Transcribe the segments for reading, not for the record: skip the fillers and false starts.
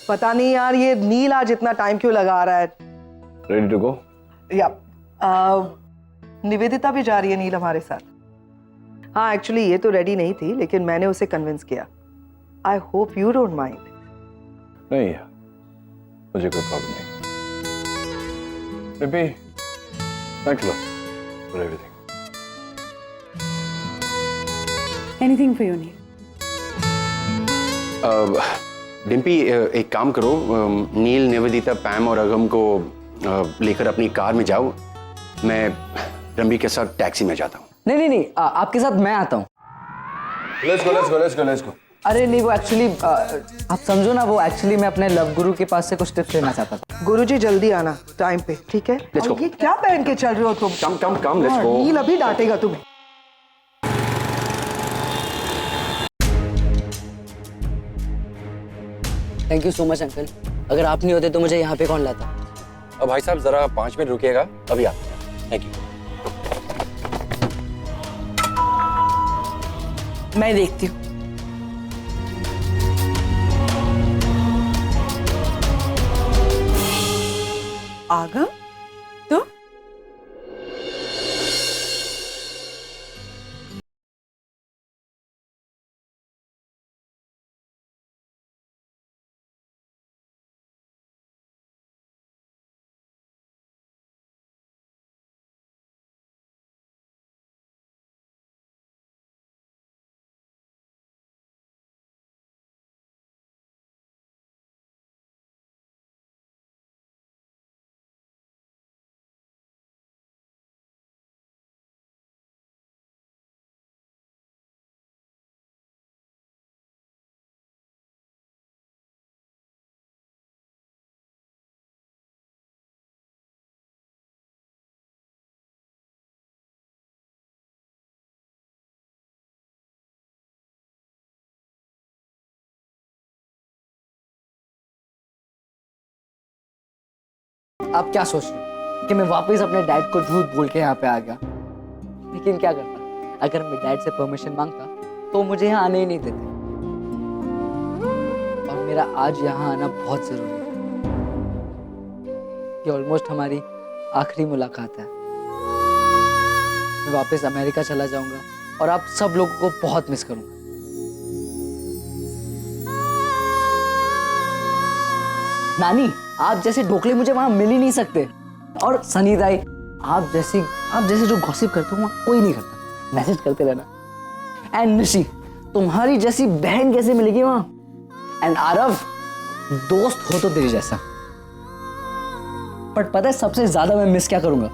पता नहीं यार, ये नील आज इतना टाइम क्यों लगा रहा है। Ready to go? या निवेदिता भी जा रही है नील हमारे साथ। हाँ एक्चुअली ये तो रेडी नहीं थी, लेकिन मैंने उसे कन्विंस किया। I hope you don't mind. नहीं, मुझे कोई प्रॉब्लम नहीं। Maybe, thank you for everything. Anything for you, Neil. Dimpy, एक काम करो, नील, निवेदिता, पैम और अगम को लेकर अपनी कार में जाओ। मैं रंबी के साथ टैक्सी में जाता हूँ। नहीं, आपके साथ मैं आता हूँ। Let's go. अरे नहीं, वो एक्चुअली आप समझो ना, वो एक्चुअली मैं अपने लव गुरु के पास से कुछ टिप्स लेना चाहता था। गुरुजी जल्दी आना टाइम पे, ठीक है? Let's go. और ये क्या पहन के चल रहे हो तुम? कम, लेट्स गो। नील अभी डांटेगा तुम्हें। Thank you so much uncle, अगर आप नहीं होते तो मुझे यहाँ पे कौन लाता। अब भाई साहब जरा 5 मिनट रुकिएगा, अभी आते हैं। Thank you. मैं देखती हूँ। आगम, तो आप क्या सोच रहे हो कि मैं वापस अपने डैड को झूठ बोल के यहाँ पे आ गया? लेकिन क्या करता, अगर मैं डैड से परमिशन मांगता तो मुझे यहाँ आने ही नहीं देते। और मेरा आज यहाँ आना बहुत जरूरी है। ये ऑलमोस्ट हमारी आखिरी मुलाकात है। मैं वापस अमेरिका चला जाऊंगा और आप सब लोगों को बहुत मिस करूंगा। नानी, आप जैसे ढोकले मुझे वहां मिल ही नहीं सकते। और सनी दाई, आप जैसे जो गॉसिप करते हो वहां कोई नहीं करता। मैसेज करते रहना। एंड निशी, तुम्हारी जैसी बहन कैसे मिलेगी वहां? एंड आरव, दोस्त हो तो तेरे जैसा। पर पता है सबसे ज्यादा मैं मिस क्या करूंगा?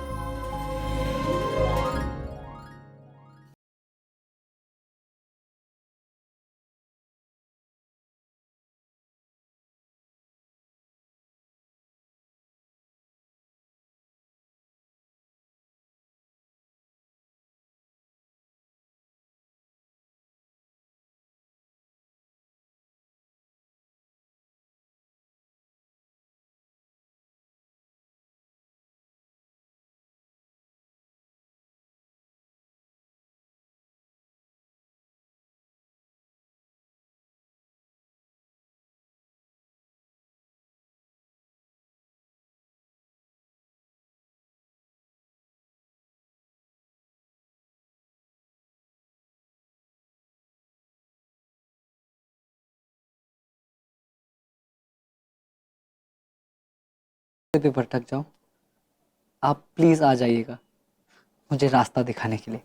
पे भटक जाऊं, आप प्लीज आ जाइएगा मुझे रास्ता दिखाने के लिए।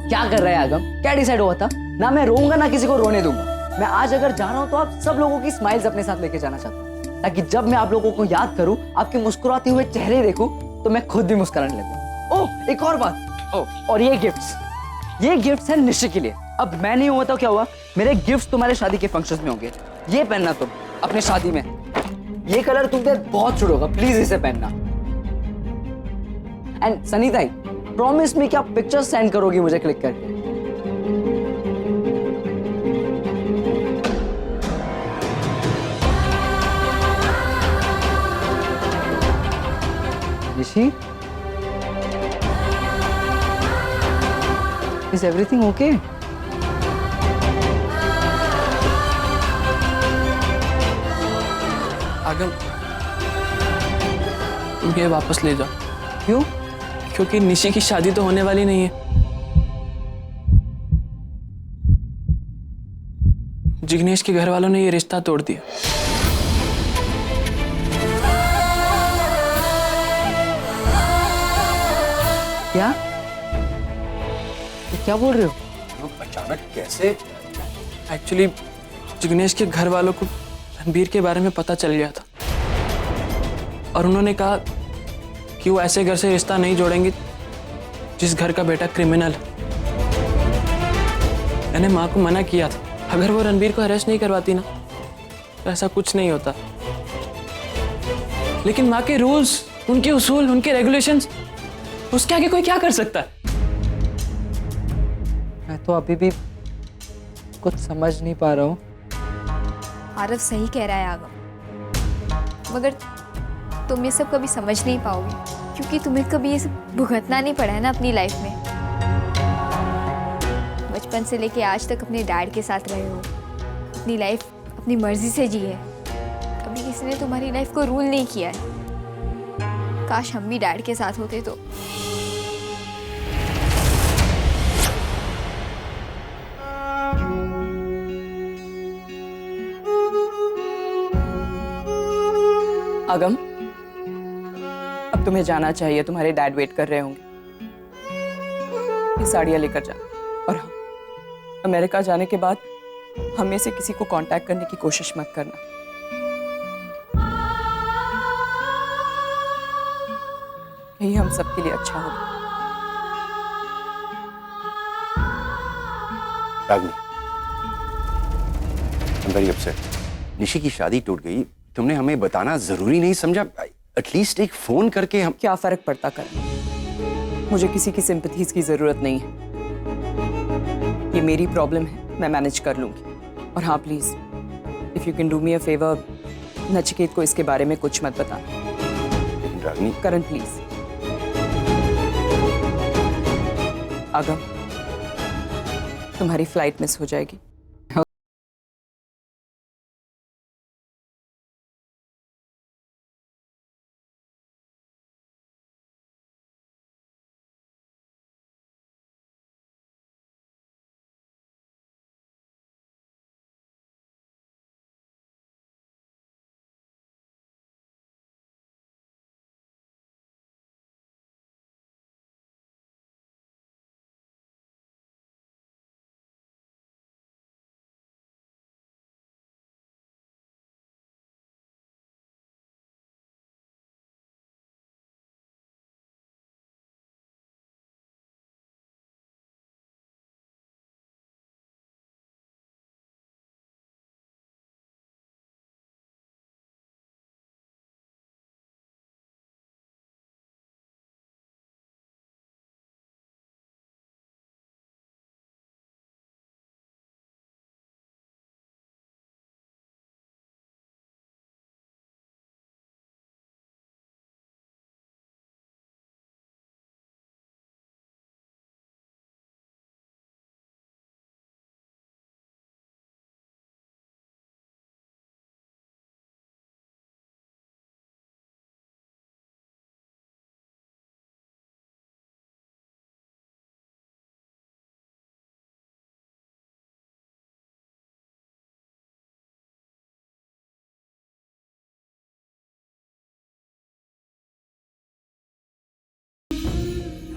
क्या कर रहे हैं आगम? क्या डिसाइड हुआ था? ना मैं रोऊंगा ना किसी को रोने दूंगा। मैं आज अगर जा रहा हूं तो आप सब लोगों की स्माइल्स अपने साथ लेके जाना चाहता हूं, ताकि जब मैं आप लोगों को याद करूं, आपके मुस्कुराते हुए चेहरे देखूं, तो मैं खुद भी मुस्कुराने लगूं। ओह, एक और बात। ओह, और ये गिफ्ट्स हैं निश्चय के लिए। अब मैं नहीं हुआ तो क्या हुआ, मेरे गिफ्ट्स तुम्हारे शादी के फंक्शंस में होंगे। ये पहनना तुम अपने शादी में। ये कलर तुम पे बहुत सूट होगा, प्लीज इसे पहनना। एंड सनी ताई, प्रॉमिस मी कि आप पिक्चर्स सेंड करोगी मुझे क्लिक करके। ऋषि, Is everything okay? आगम, तुम ये वापस ले जाओ। क्यों? क्योंकि निशी की शादी तो होने वाली नहीं है। जिग्नेश के घर वालों ने ये रिश्ता तोड़ दिया। क्या? ये क्या बोल रहे हो? अचानक कैसे? एक्चुअली जिग्नेश के घर वालों को रणबीर के बारे में पता चल गया था और उन्होंने कहा कि वो ऐसे घर से रिश्ता नहीं जोड़ेंगे जिस घर का बेटा क्रिमिनल है। मैंने माँ को मना किया था, अगर वो रणबीर को अरेस्ट नहीं करवाती ना तो ऐसा कुछ नहीं होता। लेकिन माँ के रूल्स, उनके उसूल, उनके रेगुलेशंस, उसके आगे कोई क्या कर सकता है? मैं तो अभी भी कुछ समझ नहीं पा रहा हूँ। आरव सही कह रहा है आगम, मगर तुम ये सब कभी समझ नहीं पाओगे क्योंकि तुम्हें कभी ये सब भुगतना नहीं पड़ा है ना अपनी लाइफ में। बचपन से लेके आज तक अपने डैड के साथ रहे हो, अपनी लाइफ अपनी मर्जी से जी है। कभी किसी ने तुम्हारी लाइफ को रूल नहीं किया है। काश हम भी डैड के साथ होते तो। आगम, अब तुम्हें जाना चाहिए, तुम्हारे डैड वेट कर रहे होंगे। ये साड़ियाँ लेकर जाना, और हाँ, अमेरिका जाने के बाद हमें से किसी को कांटेक्ट करने की कोशिश मत करना। यही हम सबके लिए अच्छा होगा। रागनी, I'm very upset. निशी की शादी टूट गई, तुमने हमें बताना जरूरी नहीं समझा? एटलीस्ट एक फोन करके हम। क्या फर्क पड़ता कर, मुझे किसी की सिंपथीज की जरूरत नहीं है। ये मेरी प्रॉब्लम है, मैं मैनेज कर लूंगी। और हाँ please, if you can do me a favour, Nachiket को इसके बारे में कुछ मत बताना। लेकिन रागनी, करण प्लीज। आगम, तुम्हारी फ्लाइट मिस हो जाएगी।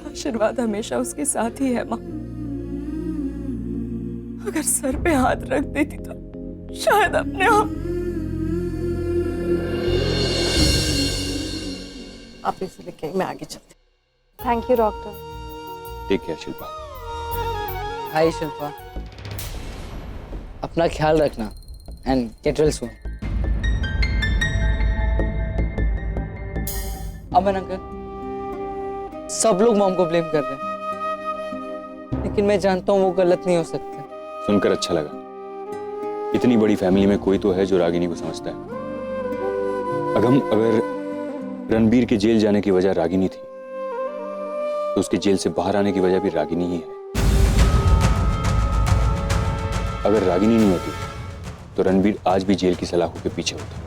आशीर्वाद हमेशा उसके साथ ही है माँ। अगर सर पे हाथ रख देती तो शायद अपने आप। आप इसे लेके मैं आगे चलती। Thank you doctor. Take care Shilpa. Hi Shilpa, अपना ख्याल रखना and get well soon. Aman uncle, सब लोग मॉम को ब्लेम कर रहे हैं, लेकिन मैं जानता हूँ वो गलत नहीं हो सकता। सुनकर अच्छा लगा। इतनी बड़ी फैमिली में कोई तो है जो रागिनी को समझता है। अगर रणबीर के जेल जाने की वजह रागिनी थी तो उसके जेल से बाहर आने की वजह भी रागिनी ही है। अगर रागिनी नहीं होती तो रणबीर आज भी जेल की सलाखों के पीछे होता।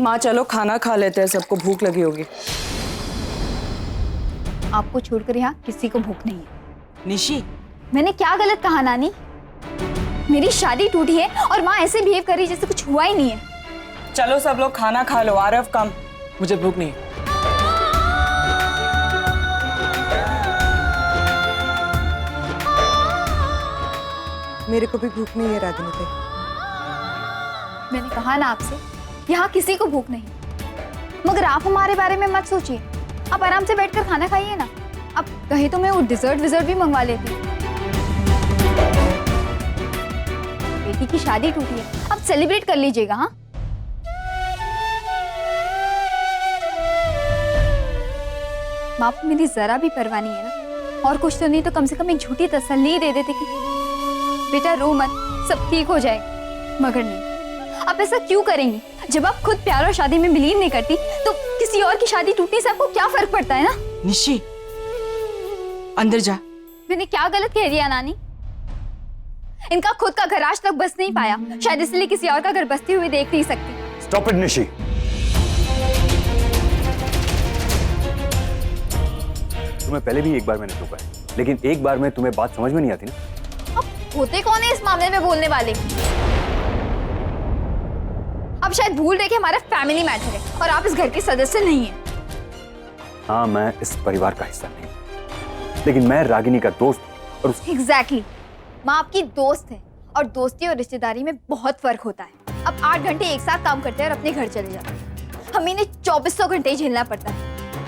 माँ चलो खाना खा लेते हैं, सबको भूख लगी होगी। आपको छोड़कर यहाँ किसी को भूख नहीं है। निशी, मैंने क्या गलत कहा नानी? मेरी शादी टूटी है और माँ ऐसे बिहेव कर रही जैसे कुछ हुआ ही नहीं है। चलो सब लोग खाना खा लो। आरव कम। मुझे भूख नहीं है। मेरे को भी भूख नहीं है रागिनी पे। मैंने कहा ना आपसे, यहाँ किसी को भूख नहीं। मगर आप हमारे बारे में मत सोचिए, आप आराम से बैठकर खाना खाइए ना। अब कहे तो मैं वो डिजर्ट विजर्ट भी मंगवा लेती। बेटी की शादी टूटी है, अब सेलिब्रेट कर लीजिएगा। हाँ, माँ को मेरी जरा भी परवाह नहीं है ना। और कुछ तो नहीं तो कम से कम एक झूठी तसल्ली दे देते कि बेटा रो मत, सब ठीक हो जाएगा। मगर नहीं, आप ऐसा क्यों करेंगी? जब आप खुद प्यार और शादी में बिलीव नहीं करती तो किसी और की शादी टूटने से आपको क्या फर्क पड़ता है ना? निशी अंदर जा। मैंने क्या गलत कह दिया नानी? इनका खुद का घर आज तक बस नहीं पाया, शायद इसलिए किसी और का घर बसते हुए देख नहीं सकती। Stop it Nishi. तुम्हें पहले भी एक बार मैंने टोका है, लेकिन एक बार में तुम्हें बात समझ में नहीं आती ना। अब होते कौन है इस मामले में बोलने वाले? अब शायद भूल रहे कि हमारा फैमिली मैटर है और आप इस घर के सदस्य नहीं हैं। हाँ, मैं इस परिवार का हिस्सा नहीं, लेकिन मैं रागिनी का दोस्त और एग्जैक्टली। माँ आपकी दोस्त है और दोस्ती और रिश्तेदारी में बहुत फर्क होता है। अब 8 घंटे एक साथ काम करते हैं और अपने घर चले जाते हैं। हमें इन्हें 2400 घंटे झेलना पड़ता है।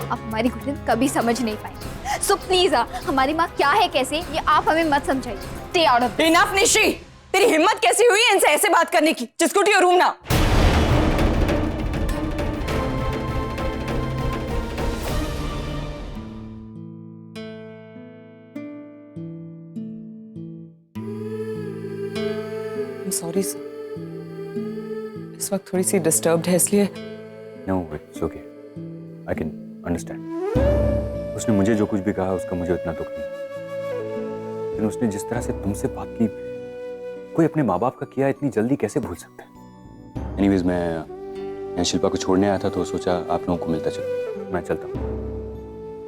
आप हमारी घुटन कभी समझ नहीं पाएंगे। सो प्लीज हमारी माँ क्या है कैसे ये आप हमें मत समझाइए। Stay out of. Enough Nishi, तेरी हिम्मत कैसी हुई इनसे ऐसे बात करने की? जिसको टू योर रूम ना। सॉरी सर, इस वक्त थोड़ी सी डिस्टर्ब्ड है इसलिए। No, it's okay, I can understand. उसने मुझे जो कुछ भी कहा उसका मुझे उतना दुख नहीं, लेकिन उसने जिस तरह से तुमसे बात की, कोई अपने माँ बाप का किया इतनी जल्दी कैसे भूल सकता है? एनीवेज, मैं शिल्पा को छोड़ने आया था तो सोचा आप लोगों को मिलता चलो। मैं चलता हूँ।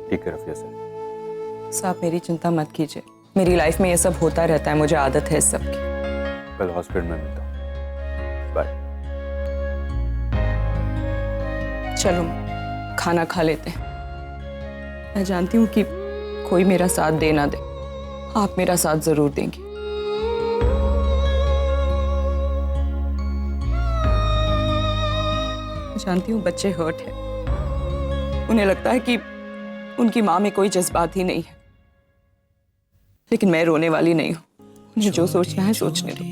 Take care of yourself. साहब मेरी चिंता मत कीजिए, मेरी लाइफ में ये सब होता रहता है, मुझे आदत है इस सब की। कल हॉस्पिटल में मिलता हूँ। बाय। चलो खाना खा लेते हैं। मैं जानती हूँ कि कोई मेरा साथ दे ना दे, आप मेरा साथ जरूर देंगी। मैं जानती हूँ बच्चे हर्ट हैं, उन्हें लगता है कि उनकी माँ में कोई जज्बात ही नहीं है, लेकिन मैं रोने वाली नहीं हूँ। मुझे जो सोचना है सोचने दो।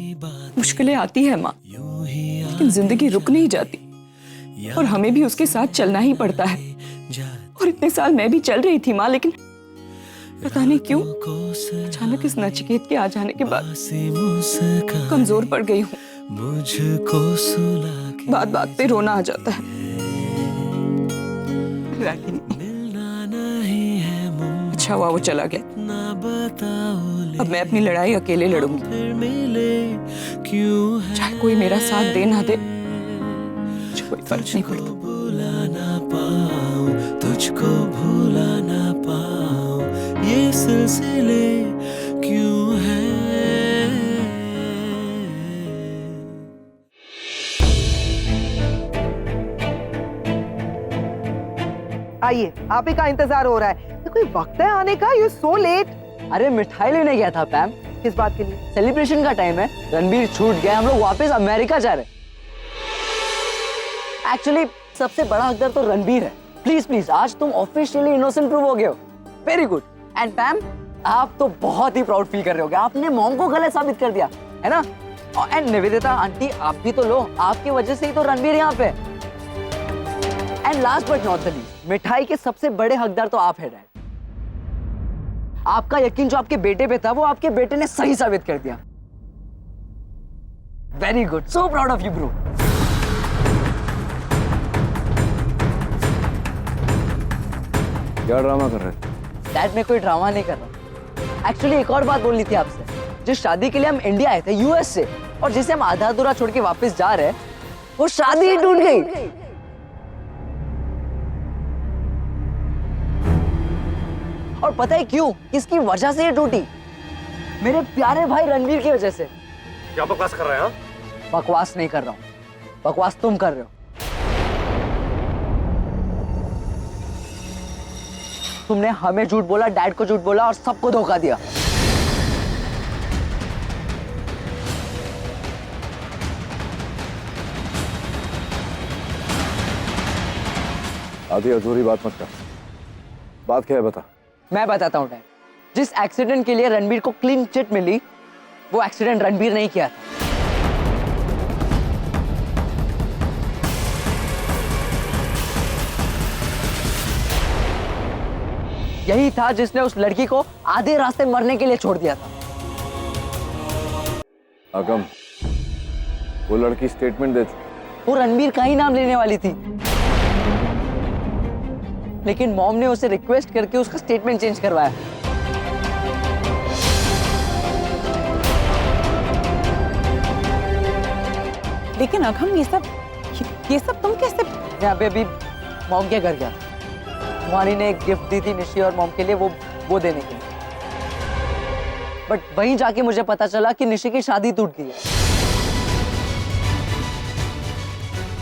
मुश्किलें आती है माँ, लेकिन जिंदगी रुक नहीं जाती और हमें भी उसके साथ चलना ही पड़ता है। और इतने साल मैं भी चल रही थी माँ, लेकिन पता नहीं क्यों अचानक इस नचिकेत के आ जाने के बाद कमजोर पड़ गई हूँ। बात बात पे रोना आ जाता है। अच्छा हुआ वो चला गया, अब मैं अपनी लड़ाई अकेले लड़ूंगी। चाहे कोई मेरा साथ दे ना दे, मुझे कोई फर्क नहीं पड़ता। तुझको भूला ना पाऊं, ये सिलसिले क्यों है? आइए, आप ही का इंतजार हो रहा है। तो कोई वक्त है आने का? You so let. अरे मिठाई लेने गया था पैम। किस बात के लिए? सेलिब्रेशन का टाइम है, रणबीर छूट गया, हम लोग वापस अमेरिका जा रहे हैं। एक्चुअली सबसे बड़ा हकदार तो रणबीर है। प्लीज प्लीज, आज तुम ऑफिशियली इनोसेंट प्रूव हो गए हो। Very good. एंड पैम, आप तो बहुत ही प्राउड फील कर रहे होगे, आपने मॉम को गलत साबित कर दिया है ना। एंड निवेदिता आंटी, आप भी तो लो, आपकी वजह से ही तो रणबीर यहाँ पे। And last but not the least, मिठाई के सबसे बड़े हकदार तो आप है डैड। आपका यकीन जो आपके बेटे पे था, वो आपके बेटे ने सही साबित कर दिया। Very good, so proud of you bro. क्या ड्रामा कर रहे थे? डैड, मैं कोई ड्रामा नहीं कर रहा। एक्चुअली एक और बात बोलनी थी आपसे। जिस शादी के लिए हम इंडिया आए थे यूएस से, और जिसे हम आधा अधूरा छोड़ के वापस जा रहे हैं, वो शादी ही टूट गई। और पता है क्यों? किसकी वजह से ये टूटी? मेरे प्यारे भाई रणवीर की वजह से। क्या बकवास कर रहे हैं? बकवास नहीं कर रहा हूं, बकवास तुम कर रहे हो। तुमने हमें झूठ बोला, डैड को झूठ बोला और सबको धोखा दिया। आधी अधूरी बात मत कर। बात क्या है बता। मैं बताता हूं डैड। जिस एक्सीडेंट के लिए रणबीर को क्लीन चिट मिली, वो एक्सीडेंट रणबीर नहीं किया था। यही था जिसने उस लड़की को आधे रास्ते मरने के लिए छोड़ दिया था। आगम, वो लड़की स्टेटमेंट दे चुकी। वो रणबीर का ही नाम लेने वाली थी, लेकिन मॉम ने उसे रिक्वेस्ट करके उसका स्टेटमेंट चेंज करवाया। लेकिन अगम ये सब तुम कैसे? मैं अभी मॉम के घर गया। तुम्हारी ने एक गिफ्ट दी थी निशी और मॉम के लिए, वो देने के लिए। बट वहीं जाके मुझे पता चला कि निशी की शादी टूट गई है।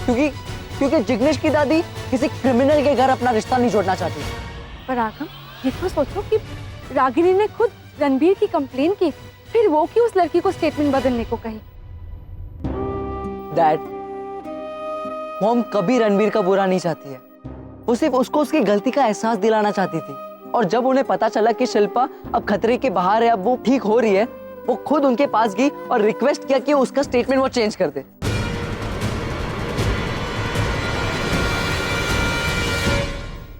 क्योंकि जिग्नेश की दादी किसी क्रिमिनल के घर अपना रिश्ता नहीं जोड़ना चाहती। पर आगम, ये तो सोचो कि रागिनी ने खुद रणबीर की कंप्लेन की, फिर वो क्यों उस लड़की को स्टेटमेंट बदलने को कही? डैड, मॉम कभी रणबीर का बुरा नहीं चाहती है। वो सिर्फ उसको उसकी गलती का एहसास दिलाना चाहती थी। और जब उन्हें पता चला कि शिल्पा अब खतरे के बाहर है, अब वो ठीक हो रही है, वो खुद उनके पास गई और रिक्वेस्ट किया कि उसका स्टेटमेंट वो चेंज कर दे।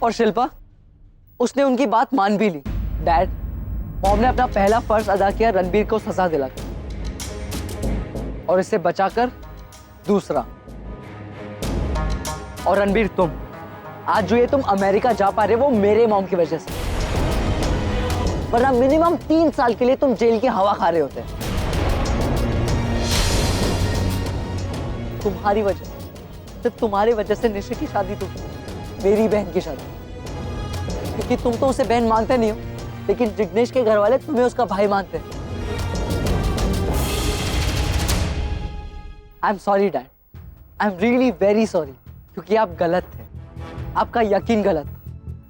और शिल्पा, उसने उनकी बात मान भी ली। डैड, मॉम ने अपना पहला फर्ज अदा किया, रणबीर को सजा दिलाकर, और इससे बचाकर दूसरा। और रणबीर, तुम आज जो ये तुम अमेरिका जा पा रहे हो, वो मेरे मॉम की वजह से। वरना मिनिमम 3 साल के लिए तुम जेल की हवा खा रहे होते। तुम्हारी वजह, सिर्फ तुम्हारी वजह से निशी की शादी टूटी, मेरी बहन की शादी। क्योंकि तुम तो उसे बहन मानते नहीं हो, लेकिन जिग्नेश के घर वाले तुम्हें उसका भाई मानते हैं। I am sorry dad, I am really very sorry. क्योंकि आप गलत थे, आपका यकीन गलत।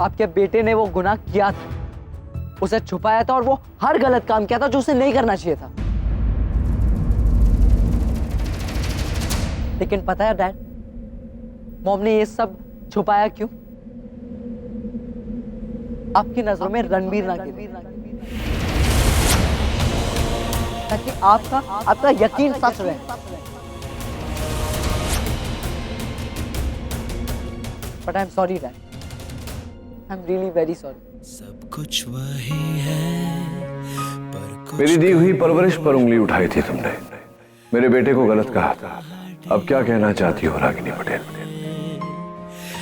आपके बेटे ने वो गुनाह किया था, उसे छुपाया था, और वो हर गलत काम किया था जो उसे नहीं करना चाहिए था। लेकिन पता है डैड, मॉम ने ये सब छुपाया क्यों? आपकी नजरों में रणबीर ना गिरे, ताकि आपका यकीन सच रहे। But I'm sorry, Dad. I'm really very sorry. सब कुछ वही है, पर मेरी दी हुई परवरिश पर उंगली उठाई थी तुमने, मेरे बेटे को गलत कहा था। अब क्या कहना चाहती हो रागिनी पटेल?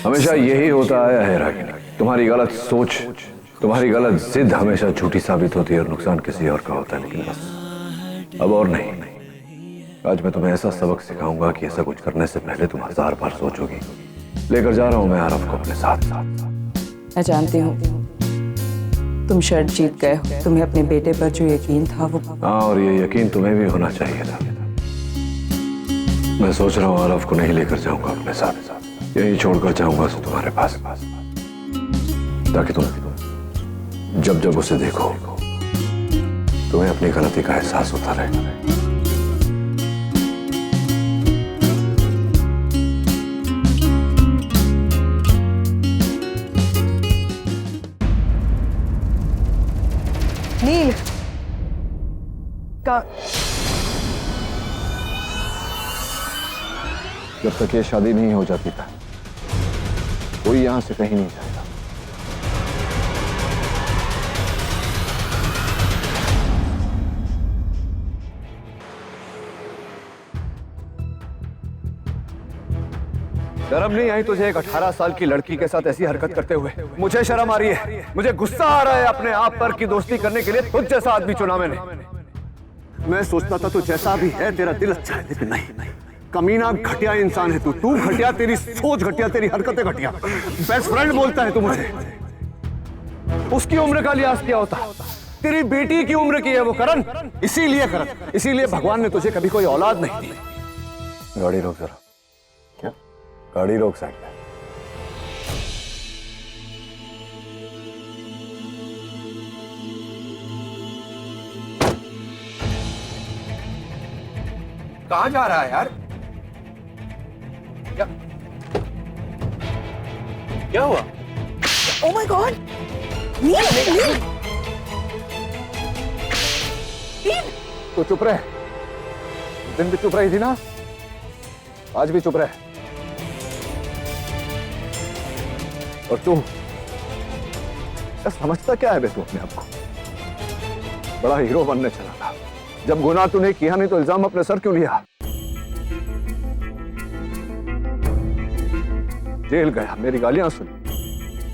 हमेशा यही होता आया है रागिनी, तुम्हारी गलत सोच, तुम्हारी गलत जिद हमेशा झूठी साबित होती है और नुकसान किसी और का होता है। लेकिन बस अब और नहीं। आज मैं तुम्हें ऐसा सबक सिखाऊंगा कि ऐसा कुछ करने से पहले तुम 1000 बार सोचोगी। लेकर जा रहा हूं मैं आरव को अपने साथ। मैं जानती हूँ तुम शर्त जीत गए हो। तुम्हें अपने बेटे पर जो यकीन था वो। हाँ, और ये यकीन तुम्हें भी होना चाहिए था। मैं सोच रहा हूँ आरव को नहीं लेकर जाऊंगा अपने साथ, यही छोड़कर जाऊंगा उसे तुम्हारे पास, ताकि तुम जब जब उसे देखो तुम्हें अपनी गलती का एहसास होता रहे। नील का जब तक ये शादी नहीं हो जाती था, कोई यहां से कहीं नहीं जाएगा। शर्म नहीं आई तुझे एक 18 साल की लड़की के साथ ऐसी हरकत करते हुए? मुझे शर्म आ रही है, मुझे गुस्सा आ रहा है अपने आप पर कि दोस्ती करने के लिए तुझ जैसा आदमी चुना मैंने। मैं सोचता था तू जैसा भी है तेरा दिल अच्छा है, लेकिन नहीं, कमीना घटिया इंसान है तू घटिया, तेरी सोच घटिया, तेरी हरकतें घटिया। बेस्ट फ्रेंड बोलता है तू मुझे, उसकी उम्र का लिहाज क्या होता? तेरी बेटी की उम्र की है वो करण, इसीलिए भगवान ने तुझे कभी कोई औलाद नहीं दी। गाड़ी रोक जरा। क्या? गाड़ी रोक साइड पे। कहाँ जा रहा है यार? क्या हुआ? ओह माय गॉड, नील। तो चुप रहे, उस दिन भी चुप रही थी ना, आज भी चुप रहे। और तू समझता क्या है बे तू अपने आप को? बड़ा हीरो बनने चला था, जब गुनाह तूने किया नहीं तो इल्जाम अपने सर क्यों लिया? जेल गया, मेरी गालियां सुनी,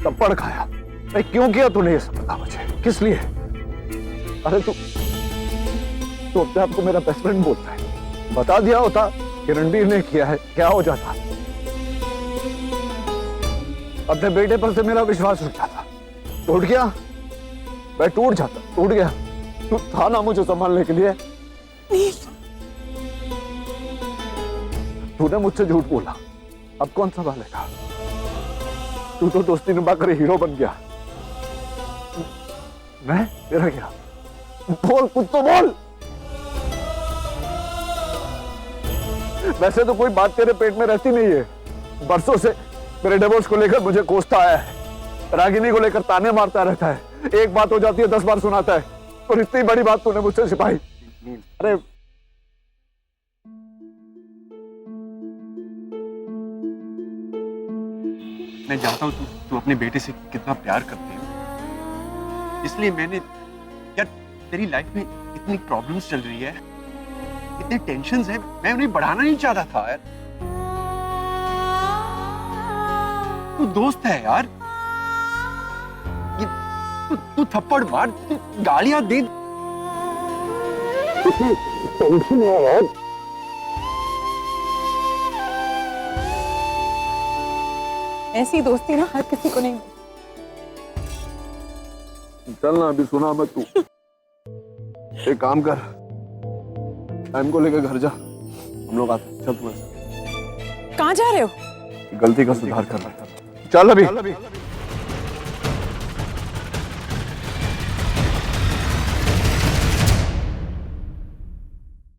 थप्पड़ खाया। अरे क्यों किया तूने ये सब? बता मुझे, किस लिए? अरे तू अपने आप को मेरा बेस्ट फ्रेंड बोलता है। बता दिया होता कि रणबीर ने किया है, क्या हो जाता? अपने बेटे पर से मेरा विश्वास उठ जाता, टूट गया। मैं टूट गया। तू था ना मुझे संभालने के लिए। तूने मुझसे झूठ बोला, अब कौन संभालेगा? तू तो दोस्ती निभाकर हीरो बन गया। मैं तेरा क्या? बोल, कुछ तो बोल। वैसे तो कोई बात तेरे पेट में रहती नहीं है। बरसों से मेरे डिवोर्स को लेकर मुझे कोसता आया है, रागिनी को लेकर ताने मारता रहता है। एक बात हो जाती है 10 बार सुनाता है, और इतनी बड़ी बात तूने मुझसे छिपाई। अरे मैं जानता हूँ तू अपने बेटे से कितना प्यार करती है, इसलिए मैंने यार तेरी लाइफ में इतनी प्रॉब्लम्स चल रही है, इतने टेंशन्स हैं, मैं उन्हें बढ़ाना नहीं चाहता था यार। तू दोस्त है यार, तू थप्पड़ मार, तू गालियां दे, टेंशन है यार। ऐसी दोस्ती ना हर किसी को नहीं। चलना, अभी सुना मत तू। एक काम कर, टाइम को लेकर घर जा, हम लोग आते। चल तू ऐसे। कहाँ जा रहे हो? गलती का सुधार कर रहा है। चल अभी।